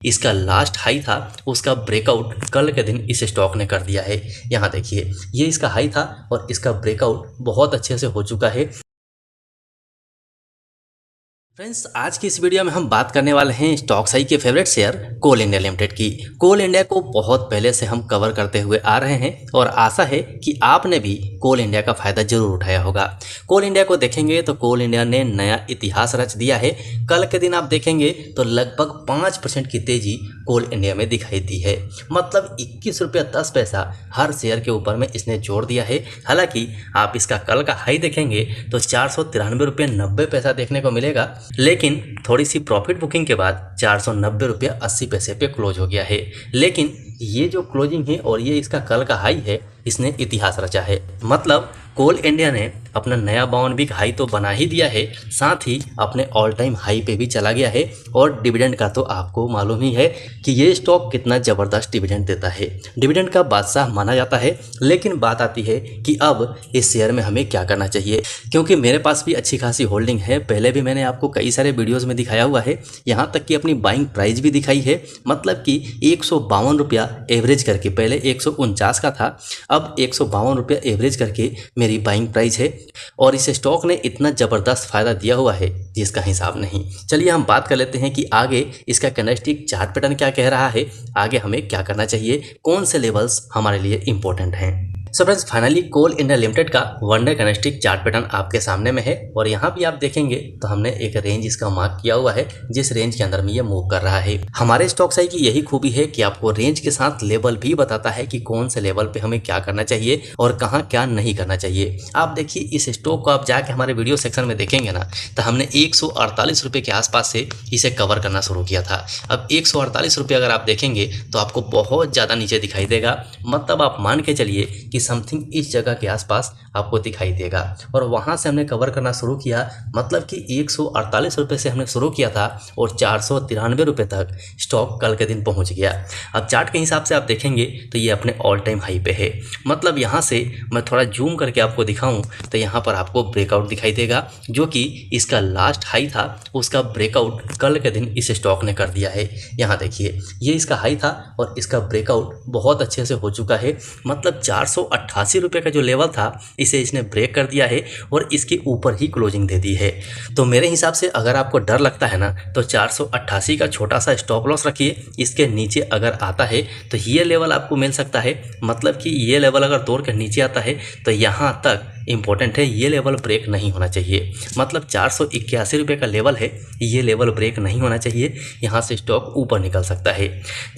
इसका last high था उसका ब्रेकआउट कल के दिन इस स्टॉक ने कर दिया है। यहाँ देखिए ये इसका हाई था और इसका ब्रेकआउट बहुत अच्छे से हो चुका है। फ्रेंड्स आज की इस वीडियो में हम बात करने वाले हैं स्टॉक साई के फेवरेट शेयर कोल इंडिया लिमिटेड की। कोल इंडिया को बहुत पहले से हम कवर करते हुए आ रहे हैं और आशा है कि आपने भी कोल इंडिया का फायदा जरूर उठाया होगा। कोल इंडिया को देखेंगे तो कोल इंडिया ने नया इतिहास रच दिया है। कल के दिन आप देखेंगे तो लगभग 5% की तेजी कोल इंडिया में दिखाई दी है। मतलब 21 रुपया 10 पैसा हर शेयर के ऊपर में इसने जोड़ दिया है। हालांकि आप इसका कल का हाई देखेंगे तो 493 रुपये 90 पैसा देखने को मिलेगा, लेकिन थोड़ी सी प्रॉफिट बुकिंग के बाद 490 रुपये 80 पैसे पे क्लोज हो गया है। लेकिन ये जो क्लोजिंग है और ये इसका कल का हाई है, इसने इतिहास रचा है। मतलब कोल इंडिया ने अपना नया 52 वीक हाई तो बना ही दिया है, साथ ही अपने ऑल टाइम हाई पे भी चला गया है। और डिविडेंड का तो आपको मालूम ही है कि ये स्टॉक कितना ज़बरदस्त डिविडेंड देता है। डिविडेंड का बादशाह माना जाता है। लेकिन बात आती है कि अब इस शेयर में हमें क्या करना चाहिए, क्योंकि मेरे पास भी अच्छी खासी होल्डिंग है। पहले भी मैंने आपको कई सारे वीडियोज़ में दिखाया हुआ है, यहाँ तक कि अपनी बाइंग प्राइस भी दिखाई है। मतलब कि 152 रुपया एवरेज करके, पहले 149 का था, अब 152 रुपया एवरेज करके मेरी बाइंग प्राइस है। और इस स्टॉक ने इतना ज़बरदस्त फायदा दिया हुआ है जिसका हिसाब नहीं। चलिए हम बात कर लेते हैं कि आगे इसका कैंडलस्टिक चार्ट पैटर्न क्या कह रहा है, आगे हमें क्या करना चाहिए, कौन से लेवल्स हमारे लिए इंपॉर्टेंट हैं। सो फ्रेंड्स फाइनली कोल इंडिया लिमिटेड का one day candlestick chart pattern आपके सामने में है। और यहाँ भी आप देखेंगे तो हमने एक रेंज इसका मार्क किया हुआ है, जिस रेंज के अंदर में ये मूव कर रहा है। हमारे स्टॉक साई की यही खूबी है कि आपको रेंज के साथ लेवल भी बताता है कि कौन से लेवल पे हमें क्या करना चाहिए और कहाँ क्या नहीं करना चाहिए। आप देखिए इस स्टॉक को आप जाके हमारे वीडियो सेक्शन में देखेंगे ना, तो हमने 148 रुपये के आसपास से इसे कवर करना शुरू किया था। अब 148 रुपये अगर आप देखेंगे तो आपको बहुत ज़्यादा नीचे दिखाई देगा। मतलब आप मान के चलिए कि समथिंग इस जगह के आसपास आपको दिखाई देगा। और वहां से हमने कवर करना शुरू किया। मतलब कि 148 रुपये से हमने शुरू किया था और 493 रुपये तक स्टॉक कल के दिन पहुंच गया। अब चार्ट के हिसाब से आप देखेंगे तो ये अपने ऑल टाइम हाई पे है। मतलब यहाँ से मैं थोड़ा जूम करके आपको दिखाऊं तो यहाँ पर आपको ब्रेकआउट दिखाई देगा, जो कि इसका लास्ट हाई था उसका ब्रेकआउट कल के दिन इस स्टॉक ने कर दिया है। यहाँ देखिए ये इसका हाई था और इसका ब्रेकआउट बहुत अच्छे से हो चुका है। मतलब 488 रुपये का जो लेवल था इसे इसने ब्रेक कर दिया है और इसके ऊपर ही क्लोजिंग दे दी है। तो मेरे हिसाब से अगर आपको डर लगता है ना, तो 488 का छोटा सा स्टॉप लॉस रखिए। इसके नीचे अगर आता है तो ये लेवल आपको मिल सकता है। मतलब कि ये लेवल अगर तोड़ कर नीचे आता है तो यहाँ तक इंपॉर्टेंट है, ये लेवल ब्रेक नहीं होना चाहिए। मतलब 481 रुपये का लेवल है, ये लेवल ब्रेक नहीं होना चाहिए। यहाँ से स्टॉक ऊपर निकल सकता है।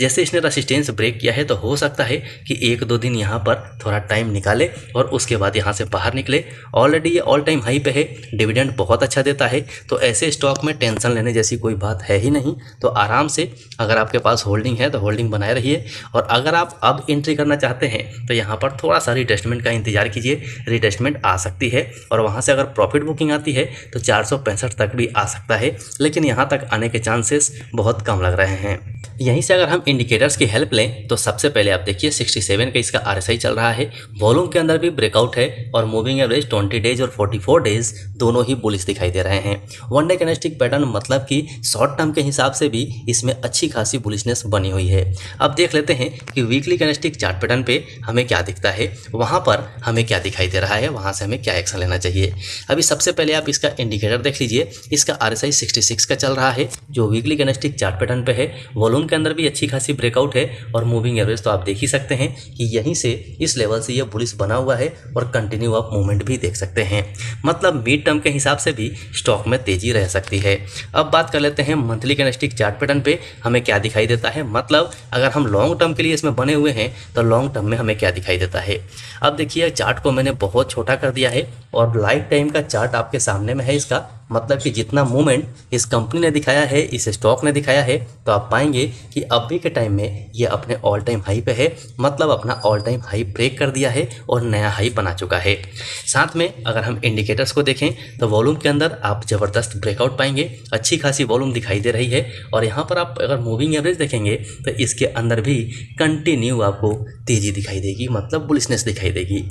जैसे इसने रेसिस्टेंस ब्रेक किया है तो हो सकता है कि 1-2 दिन यहाँ पर थोड़ा टाइम निकाले और उसके बाद यहाँ से बाहर निकले। ऑलरेडी ये ऑल टाइम हाई पे है, डिविडेंड बहुत अच्छा देता है। तो ऐसे स्टॉक में टेंशन लेने जैसी कोई बात है ही नहीं। तो आराम से अगर आपके पास होल्डिंग है तो होल्डिंग बनाए रहिए। और अगर आप अब एंट्री करना चाहते हैं तो यहाँ पर थोड़ा सा रिटेस्टमेंट का इंतजार कीजिए। रिटेस्टमेंट आ सकती है और वहाँ से अगर प्रॉफिट बुकिंग आती है तो 465 तक भी आ सकता है, लेकिन यहाँ तक आने के चांसेस बहुत कम लग रहे हैं। यहीं से अगर हम इंडिकेटर्स की हेल्प लें तो सबसे पहले आप देखिए 67 का इसका RSI चल रहा है। वॉल्यूम के अंदर भी ब्रेकआउट है और मूविंग एवरेज 20 डेज और 44 डेज दोनों ही बुलिश दिखाई दे रहे हैं। वन डे कैंडलस्टिक पैटर्न मतलब कि शॉर्ट टर्म के हिसाब से भी इसमें अच्छी खासी बुलिशनेस बनी हुई है। अब देख लेते हैं कि वीकली कैंडलस्टिक चार्ट पैटर्न पे हमें क्या दिखता है, वहाँ पर हमें क्या दिखाई दे रहा है, वहाँ से हमें क्या एक्शन लेना चाहिए। अभी सबसे पहले आप इसका इंडिकेटर देख लीजिए। इसका RSI 66 का चल रहा है जो वीकली कैंडलस्टिक चार्ट पैटर्न पे है। वॉल्यूम के अंदर भी अच्छी खासी ब्रेकआउट है और मूविंग एवरेज तो आप देख ही सकते हैं कि यहीं से इस लेवल से ये बुलिश बना हुआ है और कंटिन्यू अप मूवमेंट भी देख सकते हैं। मतलब मिड टर्म के हिसाब से भी स्टॉक में तेजी रह सकती है। अब बात कर लेते हैं मंथली कैंडलस्टिक चार्ट पैटर्न पे हमें क्या दिखाई देता है। मतलब अगर हम लॉन्ग टर्म के लिए इसमें बने हुए हैं तो लॉन्ग टर्म में हमें क्या दिखाई देता है। अब देखिए चार्ट को मैंने बहुत छोटा कर दिया है और लाइफ टाइम का चार्ट आपके सामने में है इसका। मतलब कि जितना मूवमेंट इस कंपनी ने दिखाया है, इस स्टॉक ने दिखाया है, तो आप पाएंगे कि अभी के टाइम में ये अपने ऑल टाइम हाई पे है। मतलब अपना ऑल टाइम हाई ब्रेक कर दिया है और नया हाई बना चुका है। साथ में अगर हम इंडिकेटर्स को देखें तो वॉल्यूम के अंदर आप ज़बरदस्त ब्रेकआउट पाएंगे, अच्छी खासी वॉल्यूम दिखाई दे रही है। और यहाँ पर आप अगर मूविंग एवरेज देखेंगे तो इसके अंदर भी कंटिन्यू आपको तेज़ी दिखाई देगी, मतलब बुलिशनेस दिखाई देगी।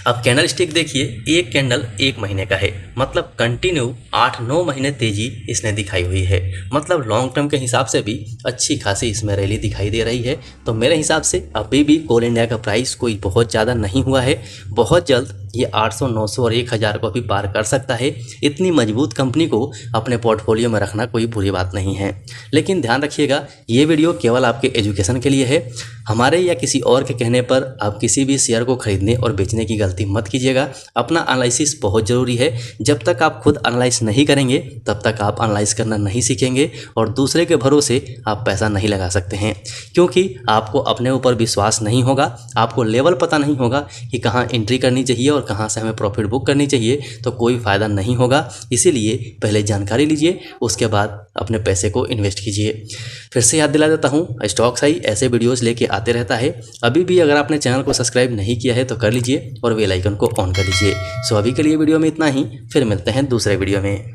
अब कैंडल स्टिक देखिए, एक कैंडल 1 महीने का है। मतलब कंटिन्यू 8 8-9 महीने तेजी इसने दिखाई हुई है। मतलब लॉन्ग टर्म के हिसाब से भी अच्छी खासी इसमें रैली दिखाई दे रही है। तो मेरे हिसाब से अभी भी कोल इंडिया का प्राइस कोई बहुत ज़्यादा नहीं हुआ है। बहुत जल्द ये 800, 900 और 1000 को भी पार कर सकता है। इतनी मजबूत कंपनी को अपने पोर्टफोलियो में रखना कोई बुरी बात नहीं है। लेकिन ध्यान रखिएगा, ये वीडियो केवल आपके एजुकेशन के लिए है। हमारे या किसी और के कहने पर आप किसी भी शेयर को खरीदने और बेचने की गलती मत कीजिएगा। अपना एनालिसिस बहुत ज़रूरी है। जब तक आप खुद एनालाइज नहीं करेंगे तब तक आप एनालाइज करना नहीं सीखेंगे और दूसरे के भरोसे आप पैसा नहीं लगा सकते हैं, क्योंकि आपको अपने ऊपर विश्वास नहीं होगा, आपको लेवल पता नहीं होगा कि कहाँ एंट्री करनी चाहिए और कहाँ से हमें प्रॉफिट बुक करनी चाहिए, तो कोई फ़ायदा नहीं होगा। इसीलिए पहले जानकारी लीजिए, उसके बाद अपने पैसे को इन्वेस्ट कीजिए। फिर से याद दिला देता हूँ, स्टॉक्स आई ऐसे वीडियोस लेके आते रहता है। अभी भी अगर आपने चैनल को सब्सक्राइब नहीं किया है तो कर लीजिए और बेल आइकन को ऑन कर लीजिए। सो अभी के लिए वीडियो में इतना ही, फिर मिलते हैं दूसरे वीडियो में।